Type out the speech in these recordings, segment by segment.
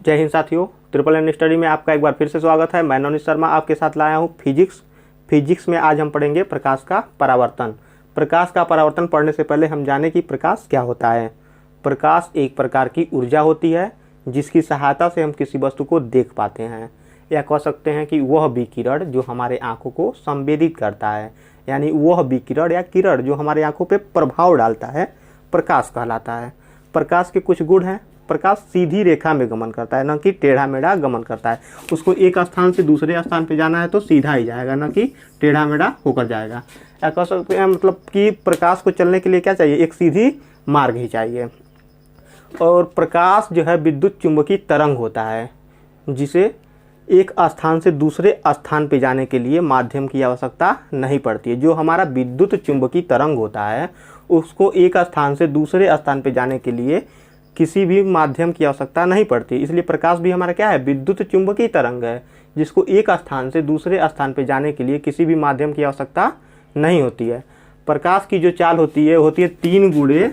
जय हिंद साथियों, triple N study में आपका एक बार फिर से स्वागत है। मैं नवनीत शर्मा आपके साथ लाया हूँ फिजिक्स में आज हम पढ़ेंगे प्रकाश का परावर्तन। प्रकाश का परावर्तन पढ़ने से पहले हम जाने कि प्रकाश क्या होता है। प्रकाश एक प्रकार की ऊर्जा होती है जिसकी सहायता से हम किसी वस्तु को देख पाते हैं, या कह सकते हैं कि वह विकिरण जो हमारे आँखों को संवेदित करता है, यानी वह विकिरण या किरण जो हमारे आँखों पर प्रभाव डालता है, प्रकाश कहलाता है। प्रकाश के कुछ गुण हैं। प्रकाश सीधी रेखा में गमन करता है, न कि टेढ़ा मेढ़ा गमन करता है। उसको एक स्थान से दूसरे स्थान पे जाना है तो सीधा ही जाएगा, न कि टेढ़ा मेढ़ा होकर जाएगा। या कह सकते हैं मतलब कि प्रकाश को चलने के लिए क्या चाहिए, एक सीधी मार्ग ही चाहिए। और प्रकाश जो है विद्युत चुंबकीय तरंग होता है, जिसे एक स्थान से दूसरे स्थान पे जाने के लिए माध्यम की आवश्यकता नहीं पड़ती है। जो हमारा विद्युत चुंबकीय तरंग होता है उसको एक स्थान से दूसरे स्थान पे जाने के लिए किसी भी माध्यम की आवश्यकता नहीं पड़ती। इसलिए प्रकाश भी हमारा क्या है, विद्युत चुंबकीय तरंग है, जिसको एक स्थान से दूसरे स्थान पे जाने के लिए किसी भी माध्यम की आवश्यकता नहीं होती है। प्रकाश की जो चाल होती है 3 ×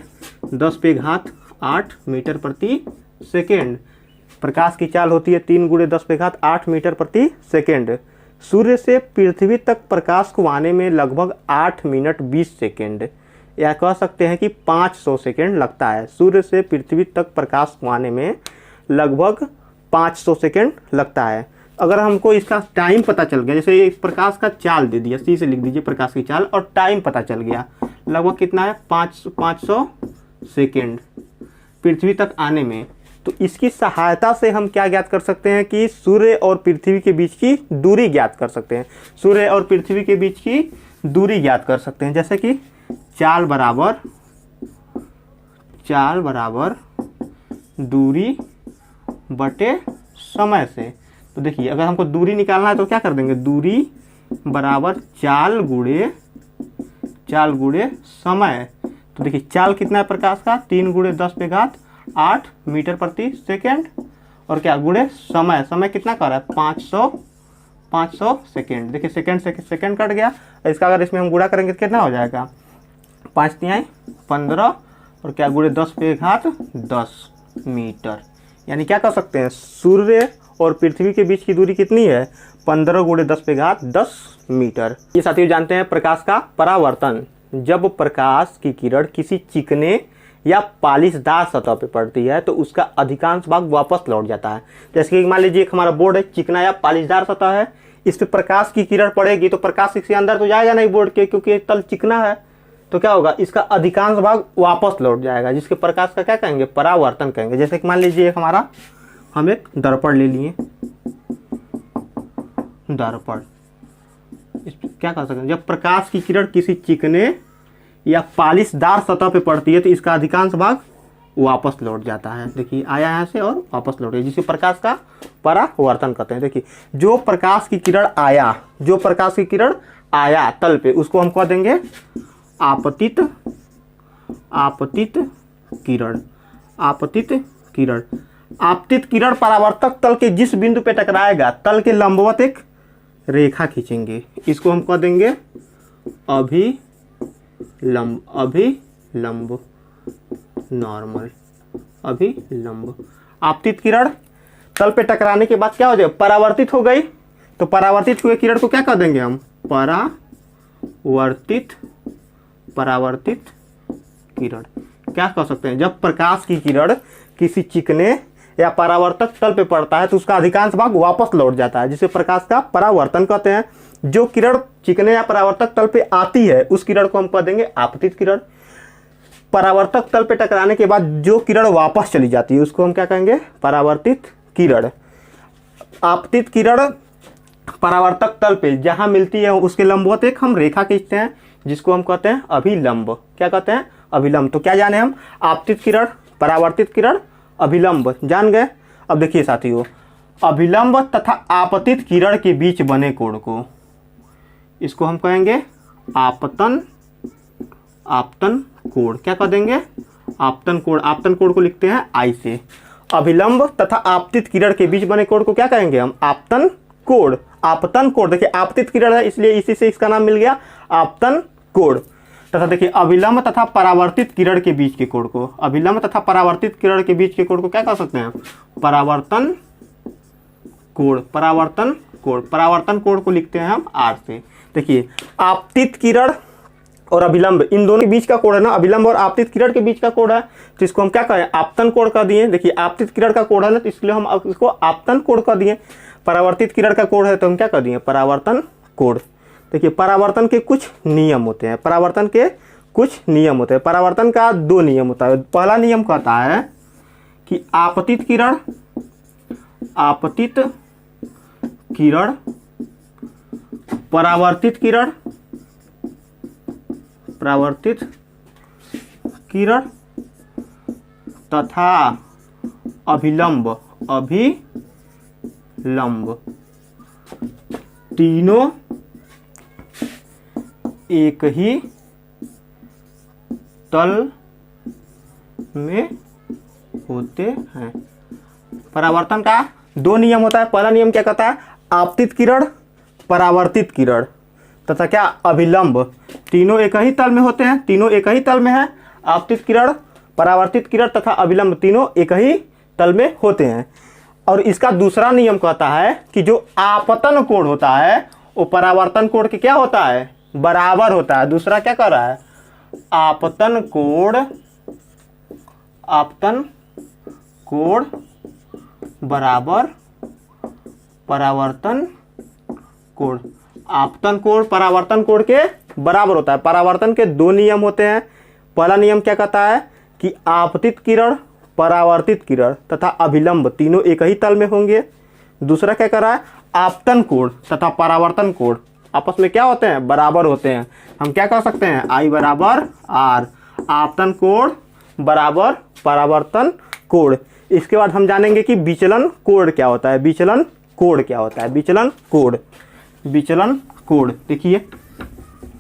10⁸ मीटर प्रति सेकेंड। प्रकाश की चाल होती है 3 × 10⁸ मीटर प्रति सेकेंड। सूर्य से पृथ्वी तक प्रकाश को आने में लगभग 8 मिनट 20 सेकेंड, या कह सकते हैं कि 500 सेकेंड लगता है। सूर्य से पृथ्वी तक प्रकाश को आने में लगभग 500 सेकेंड लगता है। अगर हमको इसका टाइम पता चल गया, जैसे ये प्रकाश का चाल दे दिया, सी से लिख दीजिए प्रकाश की चाल, और टाइम पता चल गया लगभग कितना है, 500 सेकेंड पृथ्वी तक आने में, तो इसकी सहायता से हम क्या ज्ञात कर सकते हैं कि सूर्य और पृथ्वी के बीच की दूरी ज्ञात कर सकते हैं। सूर्य और पृथ्वी के बीच की दूरी ज्ञात कर सकते हैं, जैसे कि चाल बराबर दूरी बटे समय से। तो देखिए, अगर हमको दूरी निकालना है तो क्या कर देंगे, दूरी बराबर चाल गुणे समय। तो देखिए चाल कितना है प्रकाश का, 3 × 10⁸ मीटर प्रति सेकेंड, और क्या गुणे समय कितना कर रहा है, 500 सेकेंड। देखिए सेकेंड से सेकेंड कट गया, इसका अगर इसमें हम गुणा करेंगे तो कितना हो जाएगा, 5 × 15, और क्या गुणे 10⁸ मीटर। यानी क्या कर सकते हैं, सूर्य और पृथ्वी के बीच की दूरी कितनी है, 15 × 10⁸ मीटर। ये साथियों जानते हैं प्रकाश का परावर्तन। जब प्रकाश की किरण किसी चिकने या पालिशदार सतह पे पड़ती है तो उसका अधिकांश भाग वापस लौट जाता है। जैसे कि मान लीजिए एक हमारा बोर्ड है, चिकना या पालिशदार सतह है, इस पे प्रकाश की किरण पड़ेगी तो प्रकाश इसके अंदर तो जाएगा नहीं बोर्ड के, क्योंकि तल चिकना है। तो क्या होगा, इसका अधिकांश भाग वापस लौट जाएगा, जिसके प्रकाश का क्या कहेंगे, परावर्तन कहेंगे। जैसे कि मान लीजिए हमारा हम एक दर्पण ले लिए, दर्पण, इस क्या कर सकते हैं, जब प्रकाश की किरण किसी चिकने या पालिशदार सतह पे पड़ती है तो इसका अधिकांश भाग वापस लौट जाता है। देखिए आया यहाँ से और वापस लौट गया, जिसे प्रकाश का परावर्तन कहते हैं। देखिए जो प्रकाश की किरण आया तल पे, उसको हम कह देंगे आपतित किरण। आपतित किरण परावर्तक तल के जिस बिंदु पे टकराएगा, तल के लंबवत एक रेखा खींचेंगे, इसको हम कह देंगे अभिलंब, नॉर्मल अभिलंब। आपतित किरण तल पे टकराने के बाद क्या हो जाए, परावर्तित हो गई, तो परावर्तित हुए किरण को क्या कह देंगे हम, परावर्तित किरण। क्या कह सकते हैं, जब प्रकाश की किरण किसी चिकने या परावर्तक तल पे पड़ता है तो उसका अधिकांश भाग वापस लौट जाता है, जिसे प्रकाश का परावर्तन कहते हैं। जो किरण चिकने या परावर्तक तल पे आती है उस किरण को हम कह देंगे आपतित किरण। परावर्तक तल पे टकराने के बाद जो किरण वापस चली जाती है उसको हम क्या कहेंगे, परावर्तित किरण। आपतित किरण परावर्तक तल पे जहां मिलती है उसके लंबवत एक हम रेखा खींचते हैं, जिसको हम कहते हैं अभिलंब। क्या कहते हैं, अभिलंब। तो क्या जाने हम, आपतित किरण, परावर्तित किरण, अभिलंब जान गए। अब देखिए साथियों, अभिलंब तथा आपतित किरण के बीच बने कोण को, इसको हम कहेंगे आपतन कोण। क्या कह देंगे, आपतन कोण। आपतन कोण को लिखते हैं आई से। अभिलंब तथा आपतित किरण के बीच बने कोण को क्या कहेंगे हम, आपतन कोण। देखिए आपतित किरण है इसलिए इसी से इसका नाम मिल गया आपतन कोण। तथा देखिए अभिलंब तथा परावर्तित किरण के बीच के कोण को, अभिलंब तथा परावर्तित किरण के बीच के कोण को क्या कह सकते हैं? परावर्तन कोण। परावर्तन कोण, परावर्तन कोण को लिखते हैं हम आर से। देखिए आपतित किरण और अभिलंब इन दोनों के बीच का कोण है ना, अभिलंब और आपतित किरण के बीच का कोण है, तो इसको हम क्या कहें? आपतन कोण कर दिए। देखिए आपतित किरण का कोण है ना, तो इसलिए हम इसको आपतन कोण कर दिए। परावर्तित किरण का कोण है तो हम क्या कर दिए? परावर्तन कोण। देखिए परावर्तन के कुछ नियम होते हैं, परावर्तन के कुछ नियम होते हैं। परावर्तन का 2 नियम होता है। पहला नियम कहता है कि आपतित किरण, आपतित किरण, परावर्तित किरण, परावर्तित किरण तथा अभिलंब, अभिलंब तीनों एक ही तल में होते हैं। परावर्तन का 2 नियम होता है। पहला नियम क्या कहता है? आपतित किरण, परावर्तित किरण तथा क्या? अभिलंब तीनों एक ही तल में होते हैं, तीनों एक ही तल में है। आपतित किरण, परावर्तित किरण तथा अभिलंब तीनों एक ही तल में होते हैं। और इसका दूसरा नियम कहता है कि जो आपतन कोण होता है वो परावर्तन कोण के क्या होता है? बराबर होता है। दूसरा क्या कर रहा है? आपतन कोण, आपतन कोण बराबर परावर्तन कोण। आपतन कोण परावर्तन कोण के बराबर होता है। परावर्तन के 2 नियम होते हैं। पहला नियम क्या कहता है कि आपतित किरण, परावर्तित किरण तथा अभिलंब तीनों एक ही तल में होंगे। दूसरा क्या कर रहा है? आपतन कोण तथा परावर्तन कोण आपस में क्या होते हैं? बराबर होते हैं। हम क्या कर सकते हैं? I बराबर R, आपतन कोण बराबर परावर्तन कोण। इसके बाद हम जानेंगे कि विचलन कोण क्या होता है। विचलन कोण क्या होता है? विचलन कोण, विचलन कोण देखिए,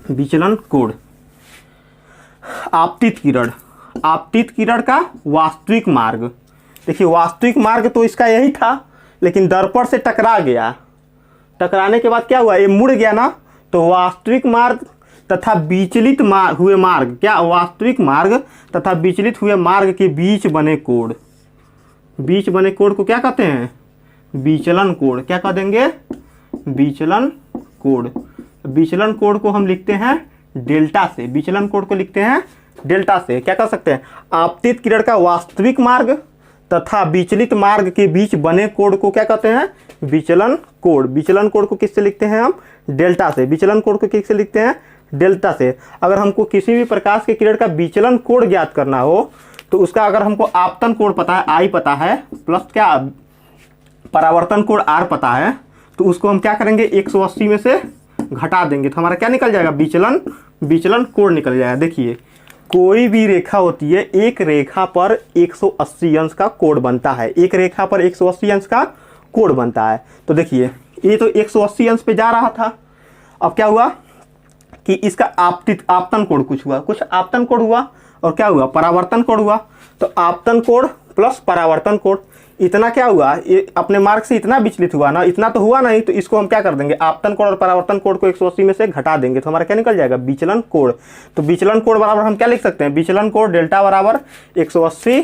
विचलन कोण। आपतित किरण, आपतित किरण का वास्तविक मार्ग। देखिए वास्तविक मार्ग तो इसका यही था, लेकिन दर्पण से टकरा गया। टकराने के बाद क्या हुआ? ये मुड़ गया ना, तो वास्तविक मार्ग तथा विचलित हुए मार्ग, क्या? वास्तविक मार्ग तथा विचलित हुए मार्ग के बीच बने कोण, बीच बने कोण को क्या कहते हैं? विचलन कोण। क्या कह देंगे? विचलन कोण। विचलन कोण को हम लिखते हैं डेल्टा से। विचलन कोण को लिखते हैं डेल्टा से। क्या कर सकते हैं? आपतित किरण का वास्तविक मार्ग तथा विचलित मार्ग के बीच बने कोण को क्या कहते हैं? विचलन कोण। विचलन कोण को किससे लिखते हैं हम? डेल्टा से। विचलन कोण को किससे लिखते हैं? डेल्टा से। अगर हमको किसी भी प्रकाश के किरण का विचलन कोण ज्ञात करना हो तो उसका अगर हमको आपतन कोण पता है I पता है, प्लस क्या परावर्तन कोण R पता है, तो उसको हम क्या करेंगे? 180 में से घटा देंगे तो हमारा क्या निकल जाएगा? विचलन, विचलन कोण निकल जाएगा। देखिए कोई भी रेखा होती है, एक रेखा पर 180 अंश का कोण बनता है। एक रेखा पर 180 अंश का कोण बनता है। तो देखिए ये तो 180 अंश पे जा रहा था। अब क्या हुआ कि इसका आपतन कोण कुछ हुआ, कुछ आपतन कोण हुआ और क्या हुआ? परावर्तन कोण हुआ। तो आपतन कोण प्लस परावर्तन कोण, इतना क्या हुआ? ये अपने मार्ग से इतना विचलित हुआ ना, इतना तो हुआ नहीं, तो इसको हम क्या कर देंगे? आपतन कोण और परावर्तन कोण को 180 में से घटा देंगे तो हमारा क्या निकल जाएगा? विचलन कोण। तो विचलन कोण बराबर हम क्या लिख सकते हैं? विचलन कोण डेल्टा बराबर 180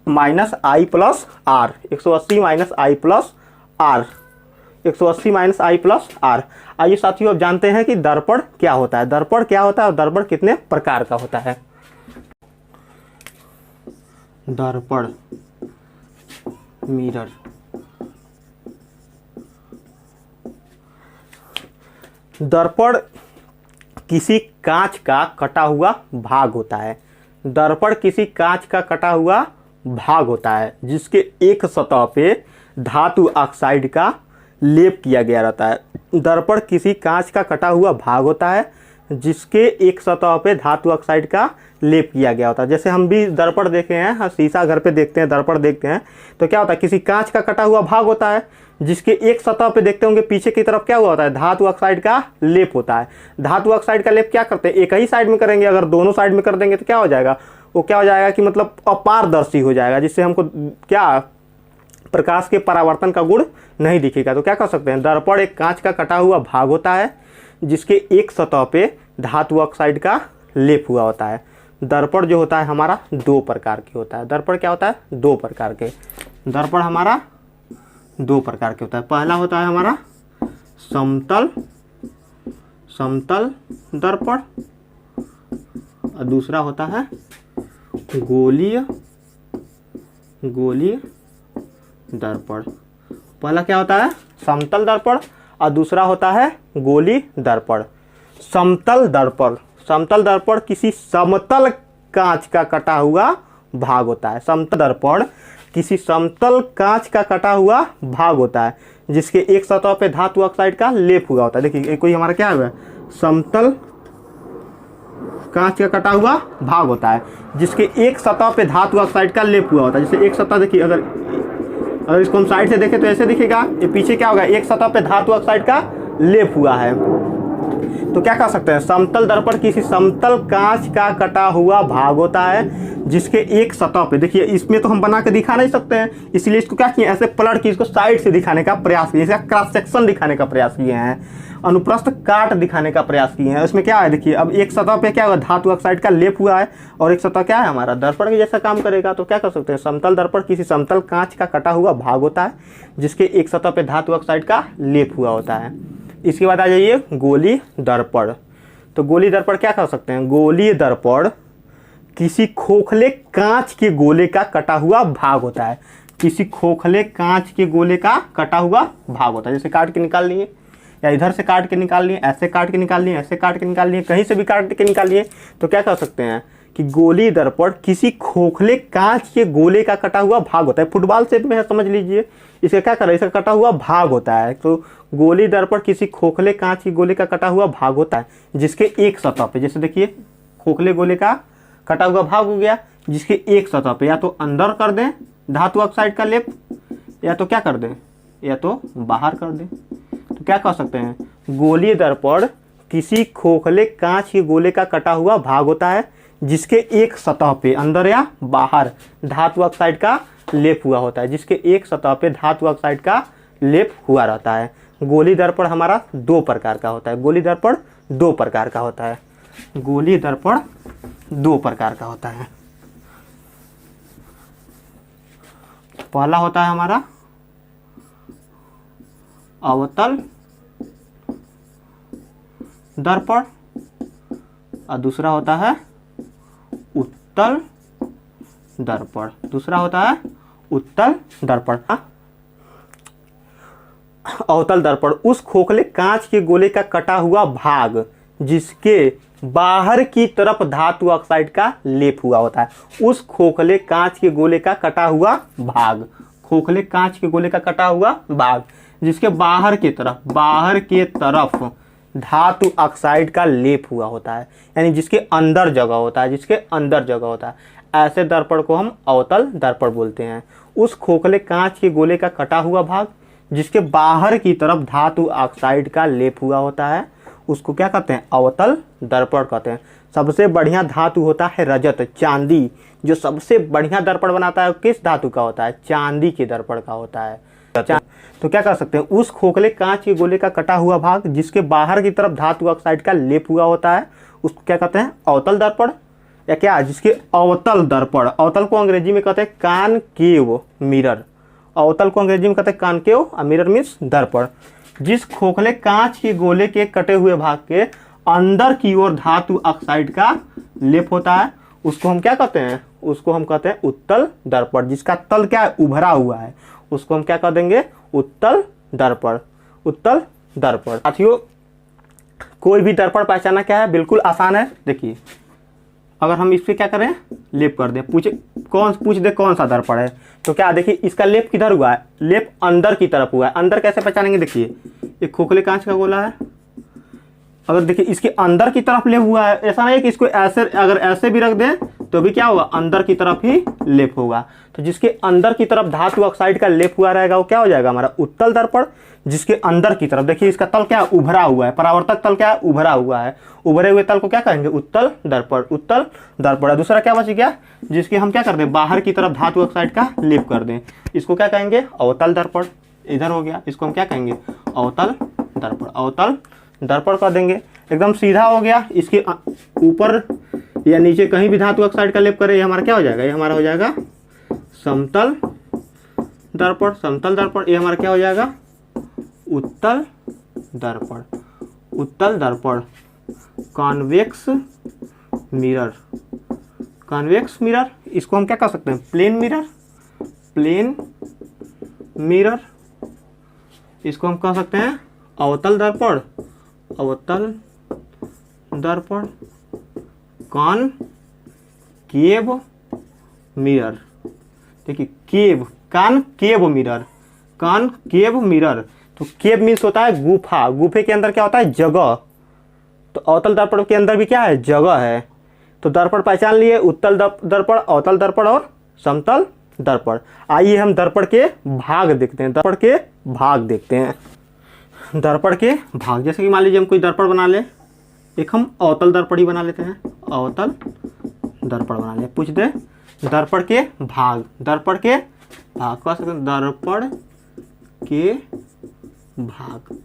minus I plus R, 180 minus I plus R, 180 minus I plus R। आइए साथियों अब जानते हैं कि दर्पण क्या होता है। दर्पण क्या होता है और दर्पण कितने प्रकार का होता है। दर्पण, मिरर। दर्पण किसी कांच का कटा हुआ भाग होता है। दर्पण किसी कांच का कटा हुआ भाग होता है जिसके एक सतह पे धातु ऑक्साइड का लेप किया गया रहता है। दर्पण किसी कांच का कटा हुआ भाग होता है जिसके एक सतह पे धातु ऑक्साइड का लेप किया गया होता है। जैसे हम भी दर्पण देखे हैं, हाँ शीशा घर पे देखते हैं, दर्पण देखते हैं, तो क्या होता है? किसी कांच का कटा हुआ भाग होता है जिसके एक सतह पे देखते होंगे पीछे की तरफ क्या हुआ होता है? धातु ऑक्साइड का लेप होता है। धातु ऑक्साइड का लेप क्या करते हैं? एक ही साइड में करेंगे, अगर दोनों साइड में कर देंगे तो क्या हो जाएगा? वो क्या हो जाएगा कि मतलब अपारदर्शी हो जाएगा, जिससे हमको क्या प्रकाश के परावर्तन का गुण नहीं दिखेगा। तो क्या कर सकते हैं? दर्पण एक कांच का कटा हुआ भाग होता है जिसके एक सतह पे धातु ऑक्साइड का लेप हुआ होता है। दर्पण जो होता है हमारा दो प्रकार के होता है। दर्पण क्या होता है? दो प्रकार के। दर्पण हमारा दो प्रकार के होता है। पहला होता है हमारा समतल दर्पण और दूसरा होता है गोलीय दर्पण। पहला क्या होता है? समतल दर्पण और दूसरा होता है गोलीय दर्पण। समतल दर्पण किसी समतल कांच का कटा हुआ भाग होता है। समतल दर्पण किसी समतल कांच का कटा हुआ भाग होता है जिसके एक सतह पे धातु ऑक्साइड का लेप हुआ होता है। देखिए कोई हमारा क्या हुआ, समतल कांच का कटा हुआ भाग होता है जिसके एक सतह पे धातु ऑक्साइड का लेप हुआ होता है। जैसे एक सतह देखिए, अगर इसको हम साइड से देखें तो ऐसे दिखेगा, ये पीछे क्या होगा, एक सतह पे धातु ऑक्साइड का लेप हुआ है। तो क्या कह सकते हैं, समतल दर्पण किसी समतल कांच का कटा हुआ भाग होता है जिसके एक सतह पे, देखिए इसमें तो हम बना के दिखा नहीं सकते हैं, इसलिए इसको क्या किए, ऐसे पलट के इसको साइड से दिखाने का प्रयास किए, इसका क्रॉस सेक्शन दिखाने का प्रयास किए हैं, अनुप्रस्थ काट दिखाने का प्रयास किए हैं। उसमें क्या है, देखिए अब एक सतह पे क्या हुआ, धातु ऑक्साइड का लेप हुआ है और एक सतह क्या है हमारा दर्पण के जैसा काम करेगा। तो क्या कर सकते हैं, समतल दर्पण किसी समतल कांच का कटा हुआ भाग होता है जिसके एक सतह पे धातु ऑक्साइड का लेप हुआ होता है। इसके बाद आ जाइए गोलीय दर्पण। तो गोलीय दर्पण क्या कर सकते हैं, गोलीय दर्पण किसी खोखले कांच के गोले का कटा हुआ भाग होता है। किसी खोखले कांच के गोले का कटा हुआ भाग होता है। जैसे काट के निकाल लिए, या इधर से काट के निकाल लिए, ऐसे काट के निकाल लिए, ऐसे काट के निकाल लिए, कहीं से भी काट के निकाल लिए, तो क्या कर सकते हैं कि गोलीय दर्पण किसी खोखले कांच के गोले का कटा हुआ भाग होता है। फुटबॉल शेप में है, समझ लीजिए, इसका क्या कर रहा है, इसका कटा हुआ भाग होता है। तो गोलीय दर्पण किसी खोखले कांच के गोले का कटा हुआ भाग होता है जिसके एक सतह पे, जैसे देखिए खोखले गोले का कटा हुआ भाग हो गया जिसके एक सतह पे या तो अंदर कर दें धातु ऑक्साइड का लेप, या तो क्या कर दें, या तो बाहर कर दें। तो क्या कह सकते हैं, गोलीय दर्पण किसी खोखले कांच के गोले का कटा हुआ भाग होता है जिसके एक सतह पे अंदर या बाहर धातु ऑक्साइड का लेप हुआ होता है, जिसके एक सतह पे धातु ऑक्साइड का लेप हुआ रहता है। गोलीय दर्पण हमारा दो प्रकार का होता है। गोलीय दर्पण दो प्रकार का होता है। गोलीय दर्पण दो प्रकार का होता है। पहला होता है हमारा अवतल दर्पण और दूसरा होता है उत्तल दर्पण। दूसरा होता है उत्तल दर्पण। अवतल दर्पण उस खोखले कांच के गोले का कटा हुआ भाग जिसके बाहर की तरफ धातु ऑक्साइड का लेप हुआ होता है। उस खोखले कांच के गोले का कटा हुआ भाग, खोखले कांच के गोले का कटा हुआ भाग जिसके बाहर के तरफ धातु ऑक्साइड का लेप हुआ होता है, यानी जिसके अंदर जगह होता है, जिसके अंदर जगह होता है, ऐसे दर्पण को हम अवतल दर्पण बोलते हैं। उस खोखले कांच के गोले का कटा हुआ भाग जिसके बाहर की तरफ धातु ऑक्साइड का लेप हुआ होता है उसको क्या कहते हैं, अवतल दर्पण कहते हैं। सबसे बढ़िया धातु होता है रजत, चांदी। जो सबसे बढ़िया दर्पण बनाता है किस धातु का होता है, चांदी के दर्पण का होता है। तो क्या कर सकते हैं, उस खोखले कांच के गोले का कटा हुआ भाग जिसके बाहर की तरफ धातु ऑक्साइड का लेप हुआ होता है उसको क्या कहते हैं, अवतल दर्पण, या क्या जिसके अवतल दर्पण। अवतल को अंग्रेजी में कहते हैं कॉनकेव मिरर। अवतल को अंग्रेजी में कहते हैं कॉनकेव और मिरर मीन्स दर्पण। जिस खोखले कांच के गोले के कटे हुए भाग के अंदर की ओर धातु ऑक्साइड का लेप होता है उसको हम क्या कहते हैं, उसको हम कहते हैं उत्तल दर्पण। जिसका तल क्या है, उभरा हुआ है, उसको हम क्या कह देंगे, उत्तल दर्पण। उत्तल दर्पण। साथियों कोई भी दर्पण पहचाना क्या है, बिल्कुल आसान है। देखिए अगर हम इस पे क्या करें, लेप कर दें, पूछ दे कौन सा दर्पण है, तो क्या देखिए इसका लेप किधर हुआ है, लेप अंदर की तरफ हुआ है। अंदर कैसे पहचानेंगे, देखिए एक खोखले कांच का गोला है, अगर देखिए इसके अंदर की तरफ लेप हुआ है, ऐसा नहीं है कि इसको ऐसे अगर ऐसे भी रख दें तो भी क्या होगा, अंदर की तरफ ही लेप होगा। तो जिसके अंदर की तरफ धातु ऑक्साइड का लेप हुआ रहेगा वो क्या हो जाएगा हमारा उत्तल दर्पण। जिसके अंदर की तरफ देखिए इसका तल क्या है, उभरा हुआ है, परावर्तक तल क्या है, उभरा हुआ है, उभरे हुए तल को क्या कहेंगे, उत्तल दर्पण। उत्तल दर्पण। दूसरा क्या बच गया, जिसके हम क्या कर दें, बाहर की तरफ धातु ऑक्साइड का लेप कर दें, इसको क्या कहेंगे, अवतल दर्पण। इधर हो गया, इसको हम क्या कहेंगे, अवतल दर्पण। अवतल दर्पण कर देंगे। एकदम सीधा हो गया। इसके ऊपर या नीचे कहीं भी धातु ऑक्साइड का लेप करे, ये हमारा क्या हो जाएगा, ये हमारा हो जाएगा समतल दर्पण। समतल दर्पण ये हमारा क्या हो जाएगा, उत्तल दर्पण। उत्तल दर्पण। Convex mirror. कॉन्वेक्स मिरर, इसको हम क्या कह सकते हैं, प्लेन मिरर। प्लेन मिरर, इसको हम कह सकते हैं अवतल दर्पण। अवतल दर्पण। Concave mirror. देखिए केव, कॉनकेव मिरर। कॉनकेव मिरर, तो केव मीन्स होता है गुफा। गुफे के अंदर क्या होता है, जगह। तो अवतल दर्पण के अंदर भी क्या है, जगह है। तो दर्पण पहचान लिए, उत्तल दर्पण, अवतल दर्पण और समतल दर्पण। आइए हम दर्पण के भाग देखते हैं। दर्पण के भाग देखते हैं। दर्पण के भाग, जैसे कि मान लीजिए हम कोई दर्पण बना ले, एक हम अवतल दर्पण ही बना लेते हैं। अवतल दर्पण बना ले। पूछ दे दर्पण के भाग। दर्पण के भाग कह सकते हैं, दर्पण के भाग।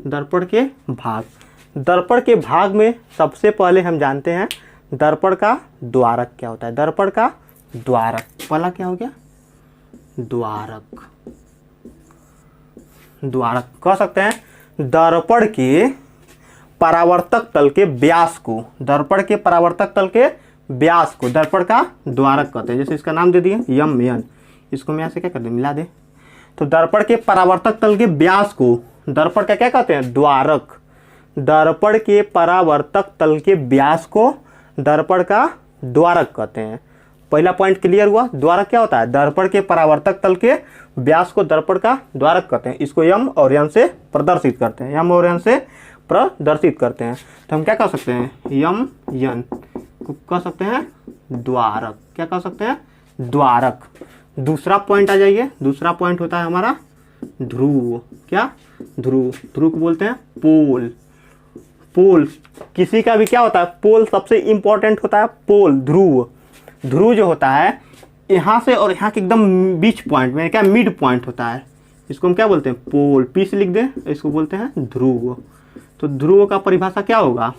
दर्पण के भाग। दर्पण के भाग में सबसे पहले हम जानते हैं दर्पण का द्वारक क्या होता है। दर्पण का द्वारक, पहला क्या हो गया, द्वारक। द्वारक कह सकते हैं दर्पण के परावर्तक तल के व्यास को, दर्पण के परावर्तक तल के व्यास को दर्पण का द्वारक कहते हैं। जैसे इसका नाम दे दिए यम यन, इसको मैं यहाँ से क्या कर दे, मिला दे। तो दर्पण के परावर्तक तल के व्यास को दर्पण का क्या कहते हैं, द्वारक। दर्पण के परावर्तक तल के व्यास को दर्पण का द्वारक कहते हैं। पहला पॉइंट क्लियर हुआ। द्वारक क्या होता है, दर्पण के परावर्तक तल के व्यास को दर्पण का द्वारक कहते हैं। इसको यम और यन से प्रदर्शित करते हैं। यम और यन से प्रदर्शित करते हैं। तो हम क्या कह सकते हैं, यम यन को कह सकते हैं द्वारक। क्या कह सकते हैं, द्वारक। दूसरा पॉइंट आ जाइए। दूसरा पॉइंट होता है हमारा ध्रुव। क्या, ध्रुव। ध्रुव को बोलते हैं पोल। पोल किसी का भी क्या होता है, पोल सबसे इंपॉर्टेंट होता है। पोल, ध्रुव। ध्रुव जो होता है यहाँ से और यहाँ के एकदम बीच पॉइंट में, क्या मिड पॉइंट होता है, इसको हम क्या बोलते हैं, पोल। पी से लिख दें, इसको बोलते हैं ध्रुव। तो ध्रुव का परिभाषा क्या होगा,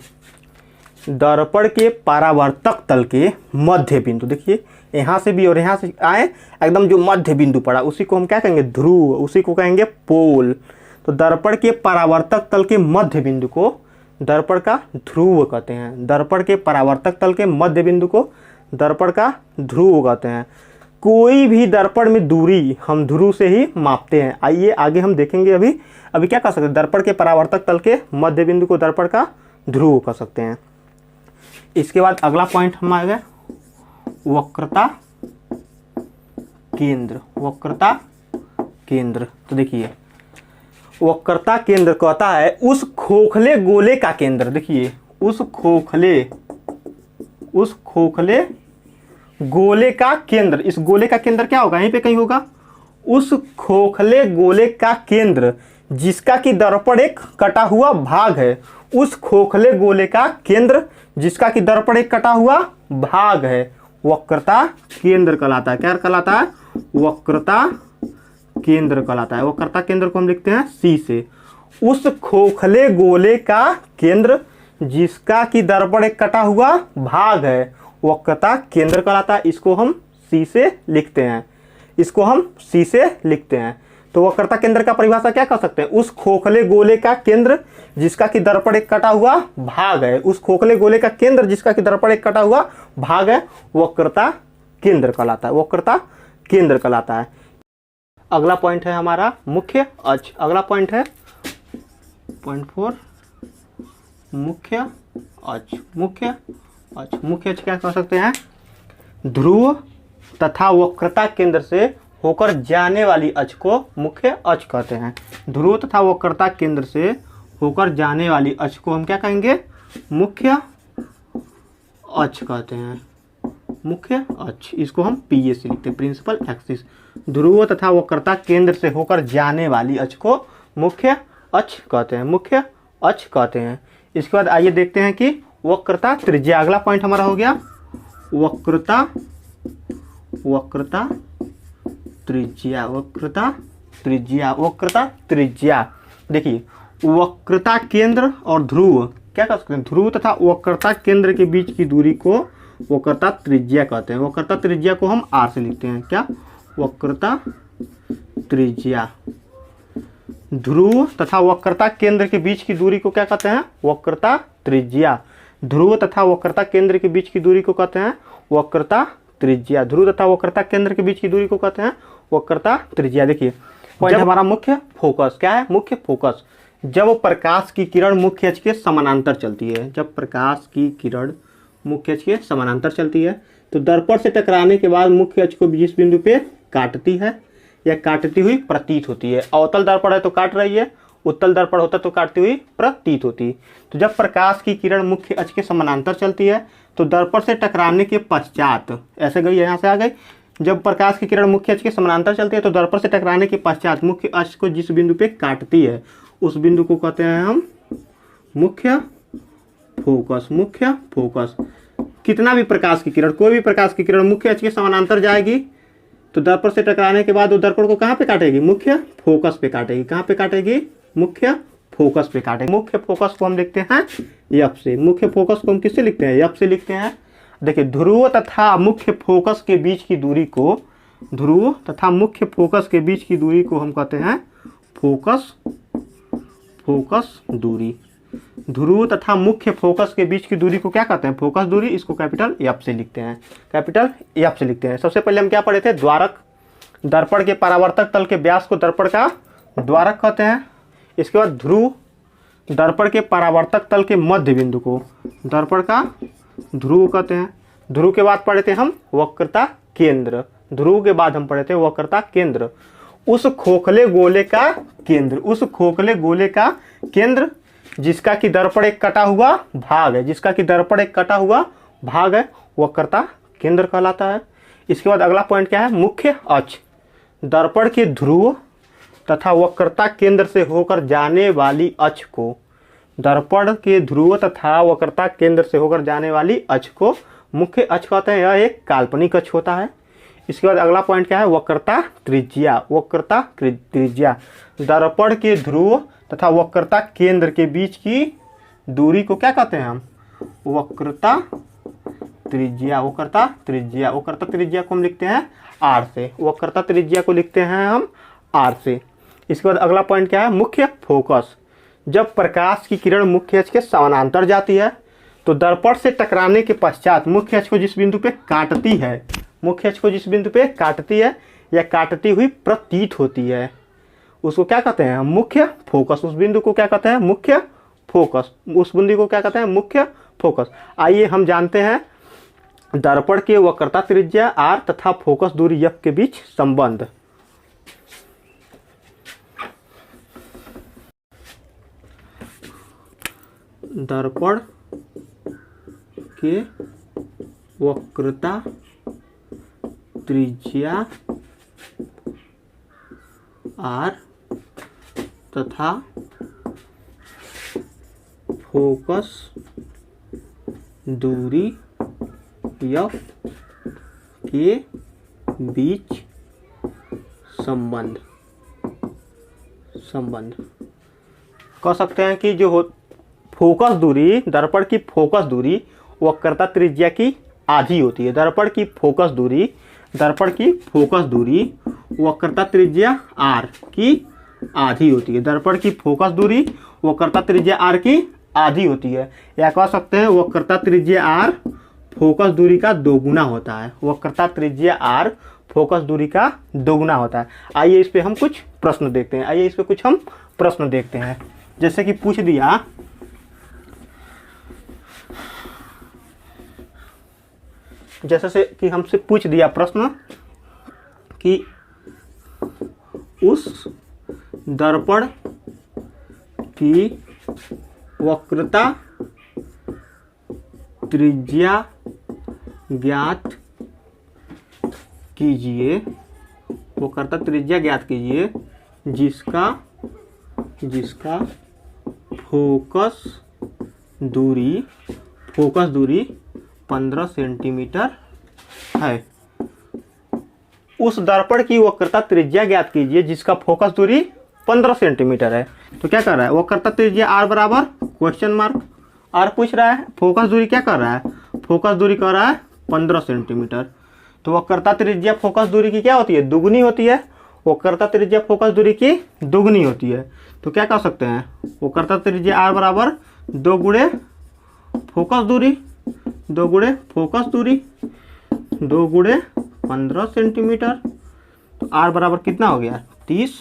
दर्पण के परावर्तक तल के मध्य बिंदु। देखिए यहाँ से भी और यहाँ से आए, एकदम जो मध्य बिंदु पड़ा उसी को हम क्या कहेंगे, ध्रुव। उसी को कहेंगे पोल। तो दर्पण के परावर्तक तल के मध्य बिंदु को दर्पण का ध्रुव कहते हैं। दर्पण के परावर्तक तल के मध्य बिंदु को दर्पण का ध्रुव कहते हैं। कोई भी दर्पण में दूरी हम ध्रुव से ही मापते हैं। आइए आगे हम देखेंगे। अभी क्या कह सकते हैं, दर्पण के परावर्तक तल के मध्य बिंदु को दर्पण का ध्रुव कह सकते हैं। इसके बाद अगला पॉइंट हम आ गए, वक्रता केंद्र। वक्रता केंद्र। तो देखिए वक्रता केंद्र कहता है उस खोखले गोले का केंद्र। देखिए उस खोखले गोले का केंद्र। इस गोले का केंद्र क्या होगा, यहीं पे कहीं होगा। उस खोखले गोले का केंद्र जिसका कि दर्पण एक कटा हुआ भाग है। उस खोखले गोले का केंद्र जिसका कि दर्पण एक कटा हुआ भाग है, वक्रता केंद्र कहलाता है। क्या कहलाता है, वक्रता केंद्र कहलाता है। वक्रता केंद्र को हम लिखते हैं सी से। उस खोखले गोले का केंद्र जिसका कि दर्पण एक कटा हुआ भाग है, वक्रता केंद्र कहलाता है। इसको हम सी से लिखते हैं। इसको हम सी से लिखते हैं। तो वक्रता केंद्र का परिभाषा क्या कर सकते हैं, उस खोखले गोले का केंद्र जिसका कि दर्पण एक कटा हुआ भाग है। उस खोखले गोले का केंद्र जिसका कि दर्पण एक कटा हुआ भाग है, वक्रता केंद्र कहलाता है। वक्रता केंद्र कहलाता है। अगला पॉइंट है हमारा मुख्य अक्ष। अगला पॉइंट है पॉइंट 4, मुख्य अक्ष। मुख्य अक्ष। मुख्य अक्ष क्या कह सकते हैं, ध्रुव तथा वक्रता केंद्र से होकर जाने वाली अक्ष को मुख्य अक्ष कहते हैं। ध्रुव तथा वक्रता केंद्र से होकर जाने वाली अक्ष को हम क्या कहेंगे, मुख्य अक्ष कहते हैं। मुख्य अक्ष, इसको हम पीए से लिखते हैं, प्रिंसिपल एक्सिस। ध्रुव तथा वक्रता केंद्र से होकर जाने वाली अक्ष को मुख्य अक्ष कहते हैं। मुख्य अक्ष कहते हैं। इसके बाद आइए देखते हैं कि वक्रता त्रिज्या। अगला पॉइंट हमारा हो गया वक्रता त्रिज्या। वक्रता त्रिज्या। वक्रता त्रिज्या। देखिए वक्रता केंद्र और ध्रुव क्या कह सकते हैं, ध्रुव तथा वक्रता केंद्र के बीच की दूरी को वक्रता त्रिज्या कहते हैं। वक्रता त्रिज्या को हम आर से लिखते हैं, क्या, वक्रता त्रिज्या। ध्रुव तथा वक्रता केंद्र के बीच की दूरी को क्या कहते हैं, वक्रता त्रिज्या। ध्रुव तथा वक्रता केंद्र के बीच की दूरी को कहते हैं वक्रता त्रिज्या। ध्रुव तथा वक्रता केंद्र के बीच की दूरी को कहते हैं वक्रता त्रिज्या। देखिए जब हमारा मुख्य फोकस क्या है, मुख्य फोकस, जब प्रकाश की किरण मुख्य अक्ष के समानांतर चलती है, जब प्रकाश की किरण मुख्य अक्ष के समानांतर चलती है तो दर्पण से टकराने के बाद मुख्य अक्ष को जिस बिंदु पे काटती है या काटती हुई प्रतीत होती है। अवतल दर्पण है तो काट रही है, उत्तल दर्पण होता तो काटती हुई प्रतीत होती। तो जब प्रकाश की किरण मुख्य अक्ष के समानांतर चलती है तो दर्पण से टकराने के पश्चात, ऐसे गई यहाँ से आ गई, जब प्रकाश की किरण मुख्य अक्ष के समानांतर चलती है तो दर्पण से टकराने के पश्चात मुख्य अक्ष को जिस बिंदु पे काटती है उस बिंदु को कहते हैं हम मुख्य फोकस। मुख्य फोकस। कितना भी प्रकाश की किरण, कोई भी प्रकाश की किरण मुख्य अक्ष के समानांतर जाएगी तो दर्पण से टकराने के बाद वो दर्पण को कहाँ पे काटेगी, मुख्य फोकस पे काटेगी। कहाँ पे काटेगी, मुख्य फोकस पे काटेगी। मुख्य फोकस को हम लिखते हैं एफ से। मुख्य फोकस को हम किससे लिखते हैं, एफ से लिखते हैं। देखिए ध्रुव तथा मुख्य फोकस के बीच की दूरी को, ध्रुव तथा मुख्य फोकस के बीच की दूरी को हम कहते हैं फोकस, फोकस दूरी। ध्रुव तथा मुख्य फोकस के बीच की दूरी को क्या कहते हैं, फोकस दूरी। इसको कैपिटल एफ से लिखते हैं, कैपिटल एफ से लिखते हैं। सबसे पहले हम क्या पढ़े थे, द्वारक। दर्पण के परावर्तक तल के व्यास को दर्पण का द्वारक कहते हैं। इसके बाद ध्रुव, दर्पण के परावर्तक तल के मध्य बिंदु को दर्पण का ध्रुव कहते हैं। ध्रुव के बाद पढ़े थे हम वक्रता केंद्र। ध्रुव के बाद हम पढ़े थे वक्रता केंद्र। उस खोखले गोले का केंद्र, उस खोखले गोले का केंद्र जिसका कि दर्पण एक कटा हुआ भाग है, जिसका कि दर्पण एक कटा हुआ भाग है, वक्रता केंद्र कहलाता है। इसके बाद अगला पॉइंट क्या है, मुख्य अक्ष। दर्पण के ध्रुव तथा वक्रता केंद्र से होकर जाने वाली अक्ष को, दर्पण के ध्रुव तथा वक्रता केंद्र से होकर जाने वाली अक्ष को मुख्य अक्ष कहते हैं। यह एक काल्पनिक अक्ष होता है। इसके बाद अगला पॉइंट क्या है, वक्रता त्रिज्या। वक्रता त्रिज्या। दर्पण के ध्रुव तथा वक्रता केंद्र के बीच की दूरी को क्या कहते हैं हम, वक्रता त्रिज्या। वक्रता त्रिज्या। वक्रता त्रिज्या को हम लिखते हैं आर से। वक्रता त्रिज्या को लिखते हैं हम आर से। इसके बाद अगला पॉइंट क्या है, मुख्य फोकस। जब प्रकाश की किरण मुख्य अक्ष के समानांतर जाती है तो दर्पण से टकराने के पश्चात मुख्य अक्ष को जिस बिंदु पे काटती है, मुख्य अक्ष को जिस बिंदु पे काटती है या काटती हुई प्रतीत होती है उसको क्या कहते हैं, मुख्य फोकस। उस बिंदु को क्या कहते हैं, मुख्य फोकस। उस बिंदु को क्या कहते हैं, मुख्य फोकस। आइए हम जानते हैं दर्पण के वक्रता त्रिज्या आर तथा फोकस दूरी एफ के बीच संबंध। दर्पण के वक्रता त्रिज्या आर तथा फोकस दूरी एफ के बीच संबंध कह सकते हैं कि जो फोकस दूरी, दर्पण की फोकस दूरी वक्रता त्रिज्या की आधी होती है। दर्पण की फोकस दूरी, दर्पण की फोकस दूरी वक्रता त्रिज्या आर की आधी होती है। दर्पण की फोकस दूरी वक्रता त्रिज्या आर की आधी होती है, या कह सकते हैं वक्रता त्रिज्या आर फोकस दूरी का दोगुना होता है। वक्रता त्रिज्या आर फोकस दूरी का दोगुना होता है। आइए इस पे हम कुछ प्रश्न देखते हैं। आइए इस पे कुछ हम प्रश्न देखते हैं। जैसे कि पूछ दिया, जैसे से कि हमसे पूछ दिया प्रश्न कि उस दर्पण की वक्रता त्रिज्या ज्ञात कीजिए, वक्रता त्रिज्या ज्ञात कीजिए जिसका फोकस दूरी 15 सेंटीमीटर है। उस दर्पण की वक्रता त्रिज्या ज्ञात कीजिए जिसका फोकस दूरी 15 सेंटीमीटर है। तो क्या कर रहा है, वक्रता त्रिज्या आर बराबर क्वेश्चन मार्क आर पूछ रहा है, फोकस दूरी क्या कर रहा है, फोकस दूरी कर रहा है 15 सेंटीमीटर। तो वक्रता त्रिज्या फोकस दूरी की क्या होती है, दुगनी होती है। वक्रता त्रिज्या फोकस दूरी की दुगनी होती है। तो क्या कर सकते हैं, वक्रता त्रिज्या आर बराबर 2 गुणे फोकस दूरी, 2 गुणे फोकस दूरी, 2 गुणे 15 सेंटीमीटर। तो आर बराबर कितना हो गया, 30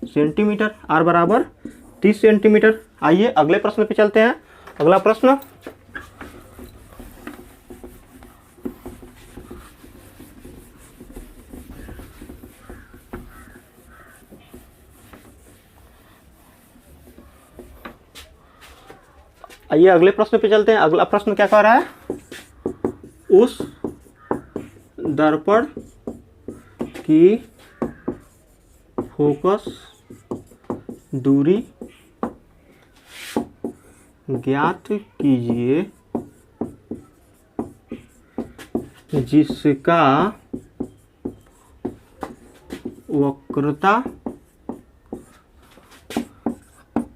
सेंटीमीटर। आर बराबर 30 सेंटीमीटर। आइए अगले प्रश्न पे चलते हैं। अगला प्रश्न, आइए अगले प्रश्न पे चलते हैं। अगला प्रश्न क्या कह रहा है, उस दर्पण की फोकस दूरी ज्ञात कीजिए जिसका वक्रता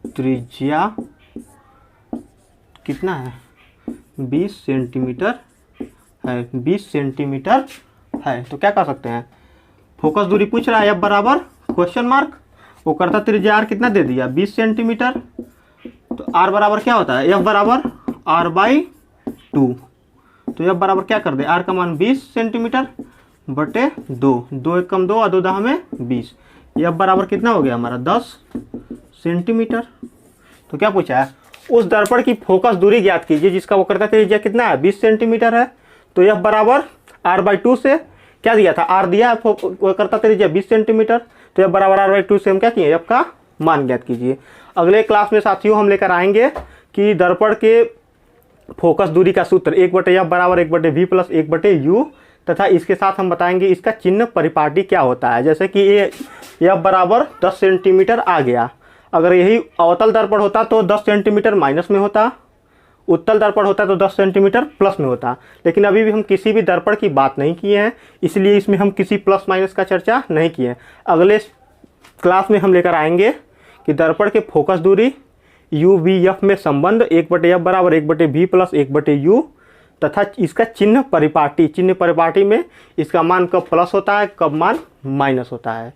त्रिज्या कितना है, 20 सेंटीमीटर है, 20 सेंटीमीटर है। तो क्या कर सकते हैं, फोकस दूरी पूछ रहा है एफ बराबर क्वेश्चन मार्क, वक्रता त्रिज्या आर कितना दे दिया 20 सेंटीमीटर। तो आर बराबर क्या होता है, एफ बराबर r/2। तो एफ बराबर क्या कर दे, आर का मान 20 सेंटीमीटर बटे 2, 2 एक कम 2 और 2 दहा में 20। एफ बराबर कितना हो गया हमारा 10 सेंटीमीटर। तो क्या पूछा है, उस दर्पण की फोकस दूरी ज्ञात कीजिए जिसका वक्रता त्रिज्या कितना है 20 सेंटीमीटर है। तो एफ बराबर r/2 से क्या दिया था, आर दिया है, वक्रता त्रिज्या 20 सेंटीमीटर। तो एफ बराबर r/2 से हम क्या किए, एफ का मान ज्ञात कीजिए। अगले क्लास में साथियों हम लेकर आएंगे कि दर्पण के फोकस दूरी का सूत्र 1/f बराबर 1/v प्लस 1/u, तथा इसके साथ हम बताएंगे इसका चिन्ह परिपाटी क्या होता है। जैसे कि ये एफ बराबर 10 सेंटीमीटर आ गया, अगर यही अवतल दर्पण होता तो 10 सेंटीमीटर माइनस में होता, उत्तल दर्पण होता तो 10 सेंटीमीटर प्लस में होता। लेकिन अभी भी हम किसी भी दर्पण की बात नहीं किए हैं, इसलिए इसमें हम किसी प्लस माइनस का चर्चा नहीं किए हैं। अगले क्लास में हम लेकर आएंगे कि दर्पण के फोकस दूरी UVF में संबंध 1/f बराबर 1/v प्लस 1/u, तथा इसका चिन्ह परिपाटी, चिन्ह परिपाटी में इसका मान कब प्लस होता है, कब मान माइनस होता है।